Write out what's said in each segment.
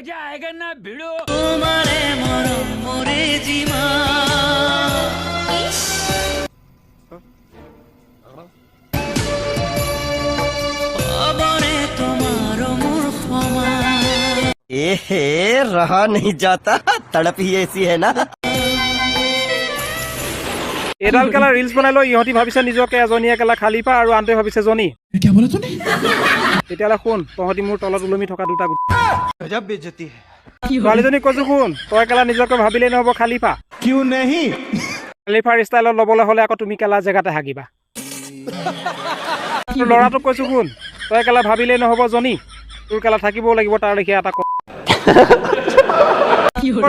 मजा आएगा ना भिड़ो तुम्हारे मरम मोरे जीवा अबरे तुम्हारो मूर्खमा एहे रहा नहीं जाता तड़प ही ऐसी है ना এডাল কেলা ৰিলছ বনাই লৈ ইহঁতি ভাবিছে নিজকে এজনীয়া কেলা খালী পা আৰু আনটোৱে ভাবিছে জনী তেতিয়াহ'লে শুন তহঁতি মোৰ তলত ওলমি থকা দুটা गजब बेइज्जती है ছোৱালীজনীক কৈছো শুন তই কেলা নিজকে ভাবিলেই নহ'ব খালী পা क्यों नहीं খালীফাৰ ষ্টাইলত ল'বলৈ হ'লে আকৌ তুমি কেলা জেগাতে হাগিবা ল'ৰাটোক কৈছো শুন তই কেলা ভাবিলেই নহ'ব জনী তোৰ কেলা থাকিবও লাগিব তাৰ লেখীয়া এটা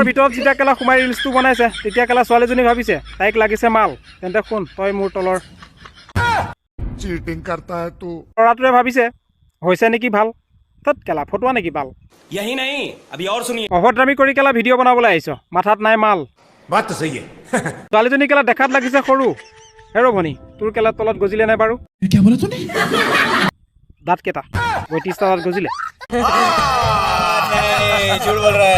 ভিতৰত যেতিয়া কেলা সোমাই ৰিলছটো বনাইছে তেতিয়া কেলা ছোৱালীজনী ভাবিছে তাইক লাগিছে মাল তেন্তে শুন তই মোৰ তলৰ चीटिंग करता है तू ল'ৰাটোৱে ভাবিছে হৈছে নেকি ভাল তত কেলা ফটোৱা নেকি বাল यही नहीं अभी और सुनिए অভদ্ৰামী কৰি কেলা ভিডিঅ' বনাবলৈ আহিছ মাথাত নাই মাল बात तो सही है ছোৱালীজনী কেলা দেখাত লাগিছে সৰু হেৰ ভনী তোৰ কেলা তলত গজিলে নাই বাৰু দাঁত কেইটা ৩৫ তলত গজিলে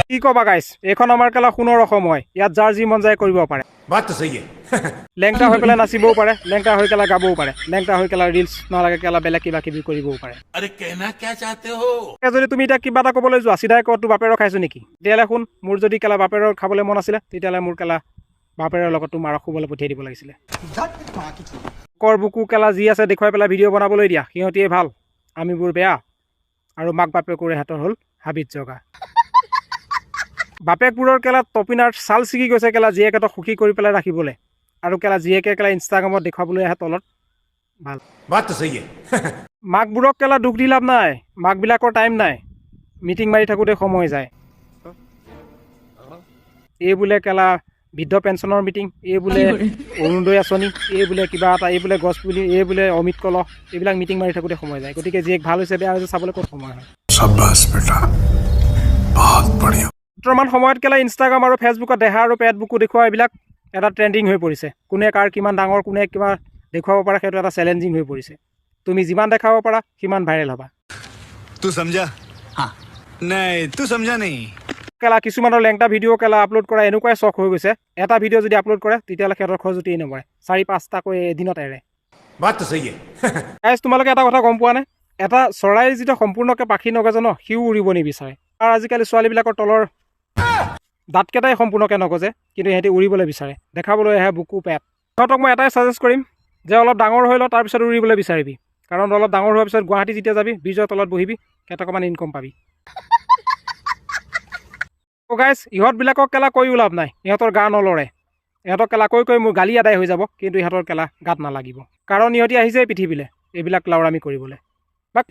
কি কবা গাইছ এইখন আমাৰ কেলা সোণৰ অসম হয় ইয়াত যাৰ যি মন যায় কৰিব পাৰে बात तो सही है লেংটা হৈ পেলাই নাচিবও পাৰে লেংটা হৈ কেলা গাবও পাৰে লেংটা হৈ কেলা ৰিলছ নালাগে কেলা বেলেগ কিবা কিবি কৰিবও পাৰে अरे कहना क्या चाहते हो যদি তুমি এতিয়া কিবা এটা ক'বলৈ যোৱা চিধাই ক তোৰ বাপেৰৰ খাইছো নেকি তেতিয়াহ'লে শুন মোৰ যদি কেলা বাপেৰৰ খাবলৈ মন আছিলে তেতিয়াহ'লে মোৰ কেলা বাপেৰৰ লগত তোৰ মাৰক শুবলৈ পঠিয়াই দিব লাগিছিলে কৰ বুকু কেলা যি আছে দেখুৱাই পেলাই ভিডিঅ' বনাবলৈ দিয়া সিহঁতিয়ে ভাল আমিবোৰ বেয়া আৰু মাক বাপেকৰে হাতৰ হ'ল হাবিত জগা বাপেকবোৰৰ কেলা টপিনাৰ ছাল ছিগি গৈছে কেলা জীয়েকেইটাক সুখী কৰি পেলাই ৰাখিবলৈ আৰু কেলা জীয়েকে কেলা ইনষ্টাগ্ৰামত দেখুৱাবলৈ আহে তলত ভাল बात तो सही है মাকবোৰক কেলা দুখ দি লাভ নাই মাকবিলাকৰ টাইম নাই মিটিং মাৰি থাকোঁতে সময় যায় এই বোলে কেলা বৃদ্ধ পেঞ্চনৰ মিটিং এই বোলে অৰুণোদয় আঁচনি এই বোলে কিবা এটা এই বোলে গছপুলি এই বোলে অমিত কলহ এইবিলাক মিটিং মাৰি থাকোঁতে সময় যায় গতিকে জীয়েক ভাল হৈছে বেয়া হৈছে চাবলৈ ক'ত সময় হয় বৰ্তমান সময়ত কেলা ইনষ্টাগ্ৰাম আৰু ফেচবুকত দেহা আৰু পেট বুকু দেখুওৱা এইবিলাক এটা ট্ৰেণ্ডিং হৈ পৰিছে কোনে কাৰ কিমান ডাঙৰ কোনে কিবা দেখুৱাব পাৰে সেইটো এটা চেলেঞ্জিং হৈ পৰিছে তুমি যিমান দেখাব পাৰা সিমান ভাইৰেল হ'বা तू समझा हाँ नहीं तू समझा नहीं কেলা কিছুমানৰ লেংটা ভিডিঅ' কেলা আপলোড কৰা এনেকুৱাই চখ হৈ গৈছে এটা ভিডিঅ' যদি আপলোড কৰে তেতিয়াহ'লে সিহঁতৰ খৰজুতিয়ে নমৰে ৪-৫টাকৈ এদিনত এৰে बात तो सही है গাইজ তোমালোকে এটা কথা গম পোৱা নে এটা চৰাইৰ যেতিয়া সম্পূৰ্ণকৈ পাখি নগজে ন সিও উৰিব নিবিচাৰে আৰু আজিকালি ছোৱালীবিলাকৰ তলৰ দাঁতকেইটাই সম্পূৰ্ণকৈ নগজে কিন্তু সিহঁতি উৰিবলৈ বিচাৰে দেখাবলৈ আহে বুকু পেট সিহঁতক মই এটাই ছাজেষ্ট কৰিম যে অলপ ডাঙৰ হৈ ল তাৰপিছত উৰিবলৈ বিচাৰিবি কাৰণ অলপ ডাঙৰ হোৱাৰ পিছত গুৱাহাটী যেতিয়া যাবি ব্ৰিজৰ তলত বহিবি কেইটকামান ইনকম পাবি গাইজ ইহঁতবিলাকক কেলা কৈও লাভ নাই ইহঁতৰ গা নলৰে ইহঁতক কেলা কৈ মোৰ গালি আদায় হৈ যাব কিন্তু ইহঁতৰ কেলা গাত নালাগিব কাৰণ ইহঁতি আহিছে পৃথিৱীলৈ এইবিলাক লাউৰামি কৰিবলৈ বাক